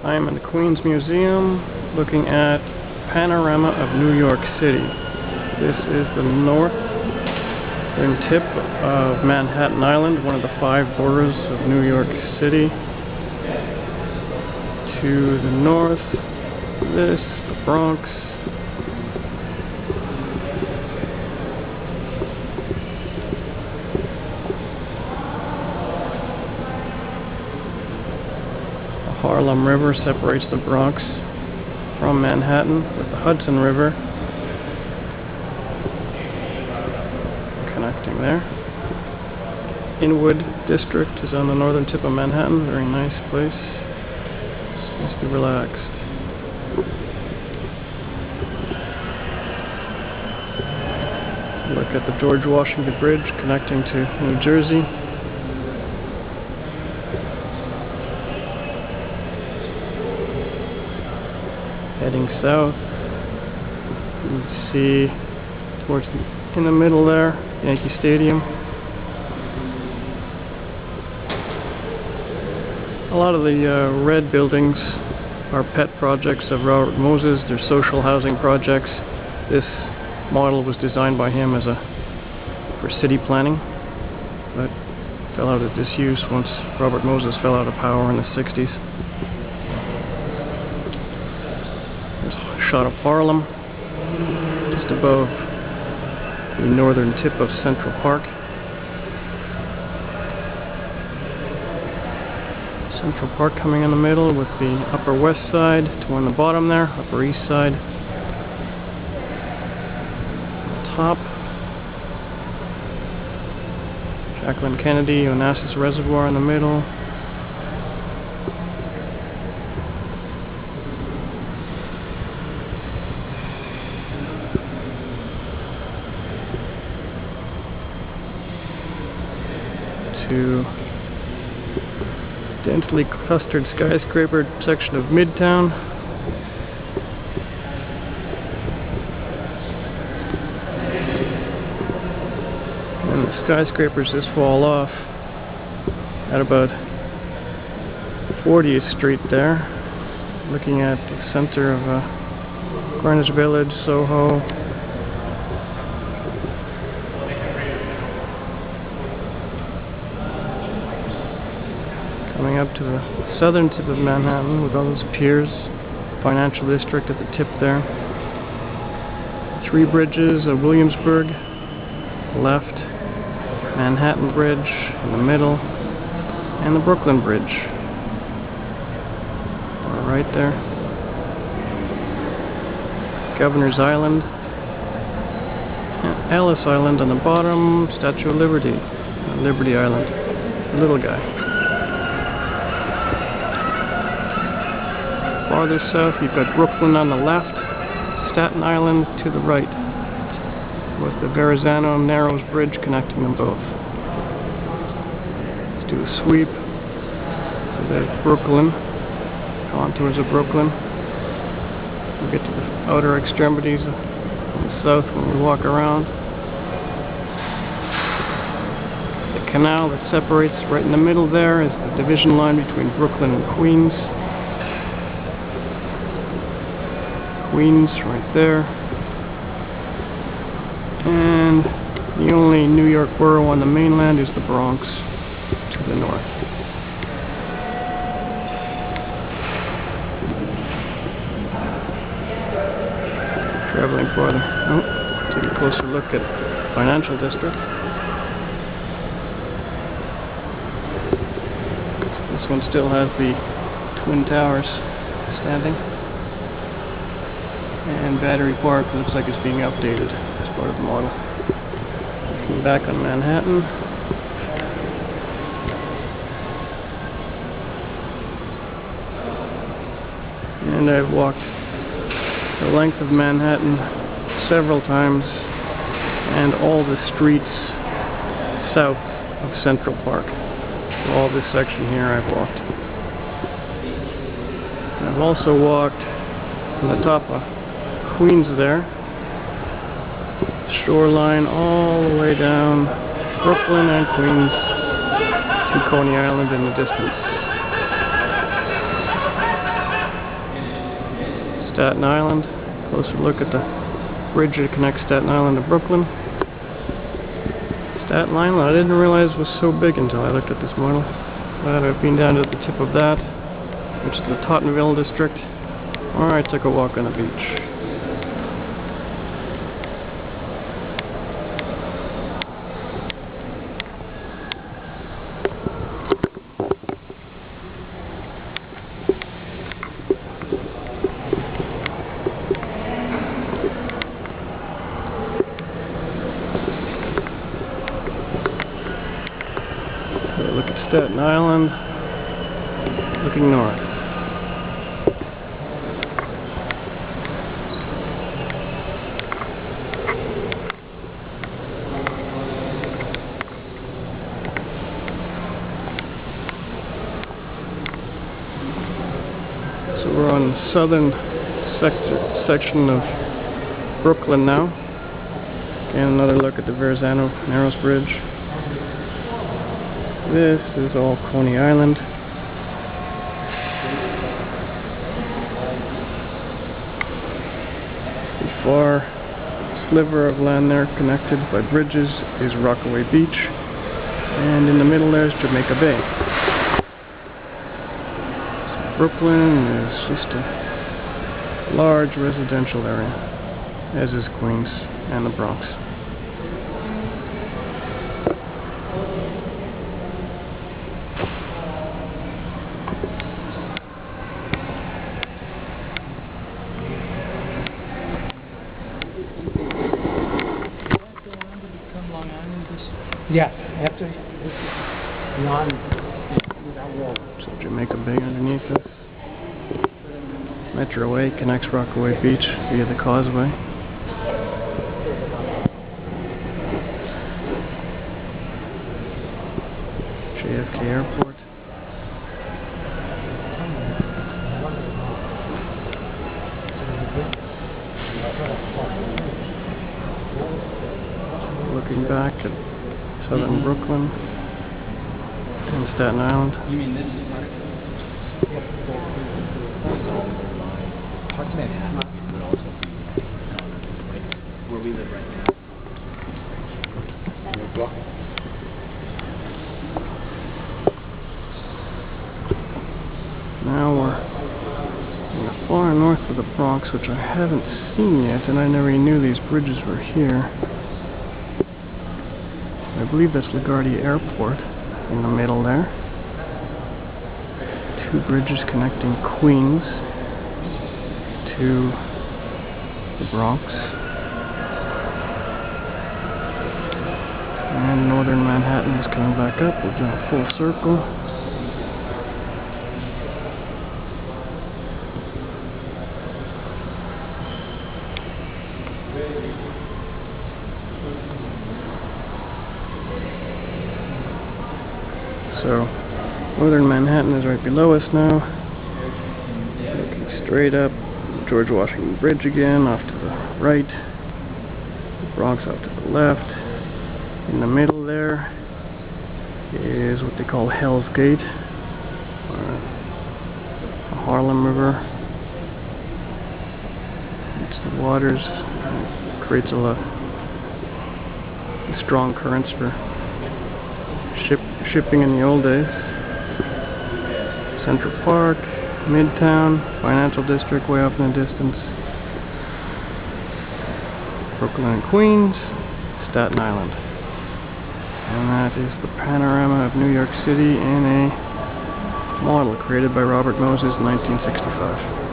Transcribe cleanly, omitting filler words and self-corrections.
I am in the Queens Museum looking at panorama of New York City. This is the northern tip of Manhattan Island, one of the 5 boroughs of New York City. To the north, this, the Bronx. The Harlem River separates the Bronx from Manhattan, with the Hudson River connecting there. Inwood District is on the northern tip of Manhattan. Very nice place. Nice to be relaxed. Look at the George Washington Bridge connecting to New Jersey. Heading south, you see towards in the middle there, Yankee Stadium. A lot of the red buildings are pet projects of Robert Moses. They're social housing projects. This model was designed by him for city planning, but fell out of disuse once Robert Moses fell out of power in the 60s. There's a shot of Harlem, just above the northern tip of Central Park. Central Park coming in the middle with the Upper West Side to on the bottom there, Upper East Side. On top, Jacqueline Kennedy, Onassis Reservoir in the middle. To densely clustered skyscraper section of Midtown. And the skyscrapers just fall off at about 40th Street there, looking at the center of Greenwich Village, Soho. Coming up to the southern tip of Manhattan with all those piers, financial district at the tip there. 3 bridges of Williamsburg, left, Manhattan Bridge in the middle, and the Brooklyn Bridge right there. Governor's Island, and Ellis Island on the bottom, Statue of Liberty, Liberty Island, the little guy. Farther south, you've got Brooklyn on the left, Staten Island to the right, with the Verrazano-Narrows Bridge connecting them both. Let's do a sweep. So there's Brooklyn, contours of Brooklyn. We'll get to the outer extremities on the south when we walk around. The canal that separates right in the middle there is the division line between Brooklyn and Queens. Queens right there, and the only New York borough on the mainland is the Bronx to the north. Traveling farther, take a closer look at financial district. This one still has the Twin Towers standing. And Battery Park looks like it's being updated as part of the model. Looking back on Manhattan. And I've walked the length of Manhattan several times, and all the streets south of Central Park. So all this section here I've walked. I've also walked from the top of Queens there, shoreline all the way down Brooklyn and Queens to Coney Island in the distance. Staten Island. Closer look at the bridge that connects Staten Island to Brooklyn. Staten Island, I didn't realize was so big until I looked at this model. Glad I've been down to the tip of that, which is the Tottenville District. Alright, took a walk on the beach. Look at Staten Island, looking north. So we're on the southern section of Brooklyn now. And another look at the Verrazano-Narrows Bridge. This is all Coney Island. The far sliver of land there connected by bridges is Rockaway Beach, and in the middle there's Jamaica Bay. So Brooklyn is just a large residential area, as is Queens and the Bronx. Yeah, after beyond that wall. So Jamaica Bay underneath us. Metro 8 connects Rockaway Beach via the causeway. JFK Airport. Looking back at southern Brooklyn and Staten Island. You mean this is Park Manhattan would also be where we live right now. Now we're in the far north of the Bronx, which I haven't seen yet, and I never even knew these bridges were here. I believe that's LaGuardia Airport in the middle there. Two bridges connecting Queens to the Bronx. And northern Manhattan is coming back up. We've done a full circle. So, northern Manhattan is right below us now. Looking straight up, George Washington Bridge again, off to the right. The Bronx off to the left. In the middle there is what they call Hell's Gate, or the Harlem River. It's the waters, and it creates a lot of strong currents for shipping in the old days. Central Park, Midtown, Financial District way off in the distance. Brooklyn and Queens, Staten Island. And that is the panorama of New York City in a model created by Robert Moses in 1965.